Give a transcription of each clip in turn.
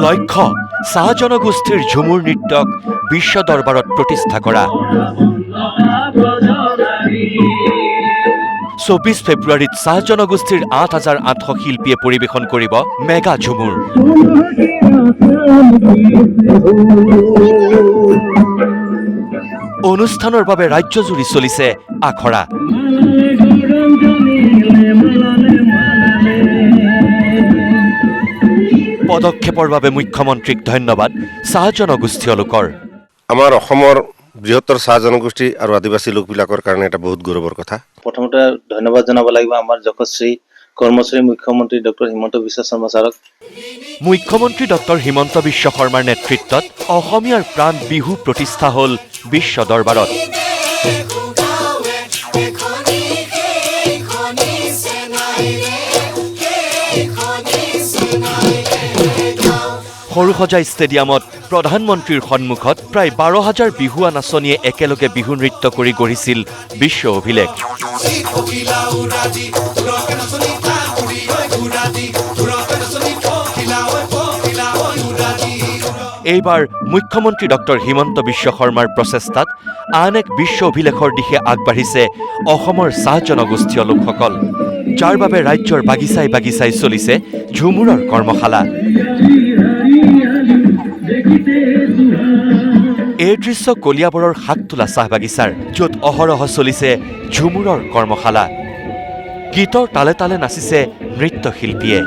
লক্ষ্য চাহ জনগোষ্ঠীৰ ঝুমুৰ নৃত্যক বিশ্ব দৰবাৰত প্ৰতিষ্ঠা কৰা। 24 ফেব্ৰুৱাৰীত চাহ জনগোষ্ঠীৰ 8,800 শিল্পীয়ে পৰিৱেশন কৰিব মেগা ঝুমুৰ। অনুষ্ঠানৰ বাবে ৰাজ্যজুৰি চলিছে আখৰা। পদক্ষেপৰ বাবে মুখ্যমন্ত্ৰীক ধন্যবাদ চাহ জনগোষ্ঠীয় লোকৰ। আমাৰ অসমৰ বৃহত্তৰ চাহ জনগোষ্ঠী আৰু আদিবাসী লোকবিলাকৰ কাৰণে এটা বহুত গৌৰৱৰ কথা। প্ৰথমতে ধন্যবাদ জনাব লাগিব আমাৰ যশস্বী কৰ্মশ্ৰী মুখ্যমন্ত্ৰী ডক্টৰ হিমন্ত বিশ্ব শৰ্মা ছাৰক। মুখ্যমন্ত্ৰী ডক্টৰ হিমন্ত বিশ্ব শৰ্মাৰ নেতৃত্বত অসমীয়াৰ প্ৰাণ বিহু প্ৰতিষ্ঠা হ'ল বিশ্ব দৰবাৰত। সৰুসজাই ষ্টেডিয়ামত প্ৰধানমন্ত্ৰীৰ সন্মুখত প্ৰায় 12,000 বিহুৱা নাচনীয়ে একেলগে বিহু নৃত্য কৰি গঢ়িছিল বিশ্ব অভিলেখ। এইবাৰ মুখ্যমন্ত্ৰী ডক্টৰ হিমন্ত বিশ্ব শৰ্মাৰ প্ৰচেষ্টাত আন এক বিশ্ব অভিলেখৰ দিশে আগবাঢ়িছে অসমৰ চাহ জনগোষ্ঠীয় লোকসকল, যাৰ বাবে ৰাজ্যৰ বাগিচাই বাগিচাই চলিছে ঝুমুৰৰ কৰ্মশালা। এই দৃশ্য কলিয়াবৰৰ শাকতোলা চাহ বাগিচাৰ, য'ত অহৰহ চলিছে ঝুমুৰৰ কৰ্মশালা। গীতৰ তালে তালে নাচিছে নৃত্যশিল্পীয়ে।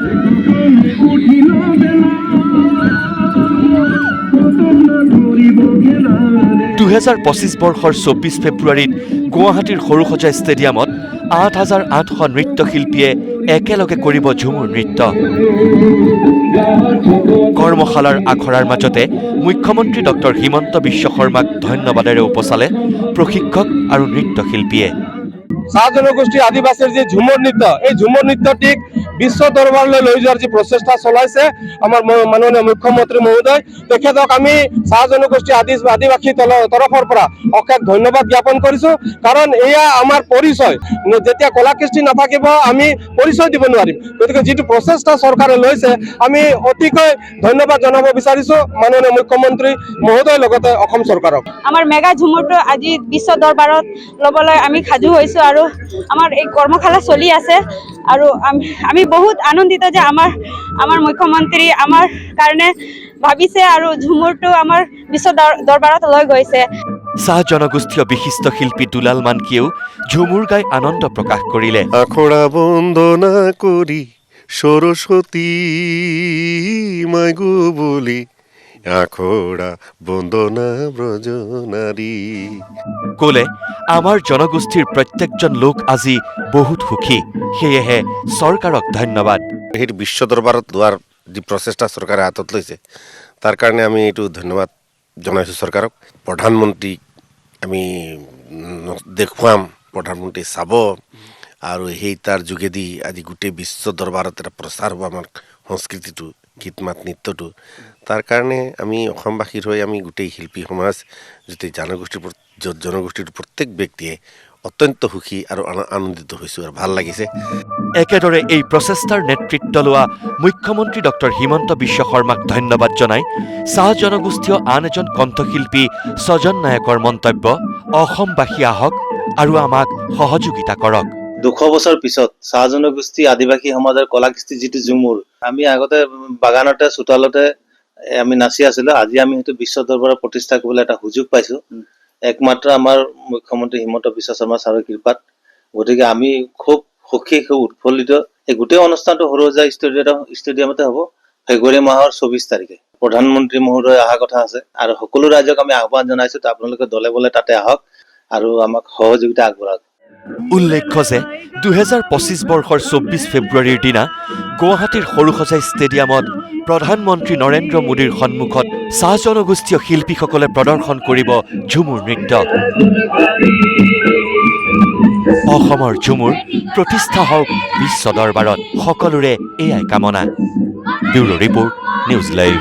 2025 বৰ্ষৰ 24 ফেব্ৰুৱাৰীত গুৱাহাটীৰ সৰুসজাই ষ্টেডিয়ামত 8,800 নৃত্যশিল্পীয়ে একেলগে কৰিব ঝুমুৰ নৃত্য। কৰ্মশালাৰ আখৰাৰ মাজতে মুখ্যমন্ত্ৰী ডক্টৰ হিমন্ত বিশ্ব শৰ্মাক ধন্যবাদেৰে উপচালে প্ৰশিক্ষক আৰু নৃত্যশিল্পীয়ে। চাহ জনগোষ্ঠী আদিবাসীৰ যি ঝুমুৰ নৃত্য, এই ঝুমুৰ নৃত্যটিক বিশ্ব দৰবাৰলৈ লৈ যোৱাৰ যি প্ৰচেষ্টা চলাইছে আমাৰ মাননীয় মুখ্যমন্ত্ৰী মহোদয়, তেখেতক আমি চাহ জনগোষ্ঠী আদিবাসী তৰফৰ পৰা অশেষ ধন্যবাদ জ্ঞাপন কৰিছোঁ। কাৰণ এয়া আমাৰ পৰিচয়, যেতিয়া কলা কৃষ্টি নাথাকিব আমি পৰিচয় দিব নোৱাৰিম। গতিকে যিটো প্ৰচেষ্টা চৰকাৰে লৈছে আমি অতিকৈ ধন্যবাদ জনাব বিচাৰিছোঁ মাননীয় মুখ্যমন্ত্ৰী মহোদয় লগতে অসম চৰকাৰক। আমাৰ মেগা ঝুমুৰটো আজি বিশ্ব দৰবাৰত ল'বলৈ আমি সাজু হৈছোঁ আৰু আমাৰ এই কৰ্মশালা চলি আছে আৰু আমি বহুত আনন্দিত যে আমাৰ মুখ্যমন্ত্ৰী আমাৰ কাৰণে ভাবিছে আৰু ঝুমুৰটো আমাৰ বিশ্ব দৰবাৰত লৈ গৈছে। চাহ জনগোষ্ঠীয় বিশিষ্ট শিল্পী দুলাল মানকিয়েও ঝুমুৰ গাই আনন্দ প্ৰকাশ কৰিলে। আখৰা বন্দনা কৰি সৰস্বতী মাগো বুলি আখৰা বন্দনা ব্ৰজনাৰী ক'লে আমাৰ জনগোষ্ঠীৰ প্ৰত্যেকজন লোক আজি বহুত সুখী, সেয়েহে চৰকাৰক ধন্যবাদ। সেই বিশ্ব দৰবাৰত লোৱাৰ যি প্ৰচেষ্টা চৰকাৰে হাতত লৈছে তাৰ কাৰণে আমি এইটো ধন্যবাদ জনাইছোঁ চৰকাৰক। প্ৰধানমন্ত্ৰী আমি দেখুৱাম, প্ৰধানমন্ত্ৰী চাব আৰু সেই তাৰ যোগেদি আজি গোটেই বিশ্ব দৰবাৰত এটা প্ৰচাৰ হ'ব আমাৰ সংস্কৃতিটো, গীত মাত নৃত্যটো। তাৰ কাৰণে আমি অসমবাসীৰ হৈ আমি গোটেই শিল্পী সমাজ গোটেই জনগোষ্ঠীৰ প্ৰত্যেক ব্যক্তিয়ে অত্যন্ত সুখী আৰু আনন্দিত হৈছোঁ আৰু ভাল লাগিছে। একেদৰে এই প্ৰচেষ্টাৰ নেতৃত্ব লোৱা মুখ্যমন্ত্ৰী ডক্টৰ হিমন্ত বিশ্ব শৰ্মাক ধন্যবাদ জনাই চাহ জনগোষ্ঠীয় আন এজন কণ্ঠশিল্পী স্বজন নায়কৰ মন্তব্য, অসমবাসী আহক আৰু আমাক সহযোগিতা কৰক। 200 বছৰ পিছত চাহ জনগোষ্ঠী আদিবাসী সমাজৰ কলা কৃষ্টি যিটো ঝুমুৰ, আমি আগতে বাগানতে চোতালতে আমি নাচি আছিলোঁ, আজি আমি সেইটো বিশ্ব দৰবাৰত প্ৰতিষ্ঠা কৰিবলৈ এটা সুযোগ পাইছোঁ, একমাত্ৰ আমাৰ মুখ্যমন্ত্ৰী হিমন্ত বিশ্ব শৰ্মা ছাৰৰ কৃপাত। গতিকে আমি খুব সুখী, খুব উৎফুল্লিত। এই গোটেই অনুষ্ঠানটো সৰুসজাই ষ্টেডিয়ামতে হ'ব ফেব্ৰুৱাৰী মাহৰ 24 তাৰিখে। প্ৰধানমন্ত্ৰী মহোদয় অহা কথা আছে আৰু সকলো ৰাইজক আমি আহ্বান জনাইছোঁ আপোনালোকে দলে বলে তাতে আহক আৰু আমাক সহযোগিতা আগবঢ়াওক। উল্লেখ্য যে 2025 বৰ্ষৰ 24 ফেব্ৰুৱাৰীৰ দিনা গুৱাহাটীৰ সৰুসজাই ষ্টেডিয়ামত প্ৰধানমন্ত্ৰী নৰেন্দ্ৰ মোদীৰ সন্মুখত চাহ জনগোষ্ঠীয় শিল্পীসকলে প্ৰদৰ্শন কৰিব ঝুমুৰ নৃত্য। অসমৰ ঝুমুৰ প্ৰতিষ্ঠা হওক বিশ্ব দৰবাৰত, সকলোৰে এয়াই কামনা। Bureau report, news live.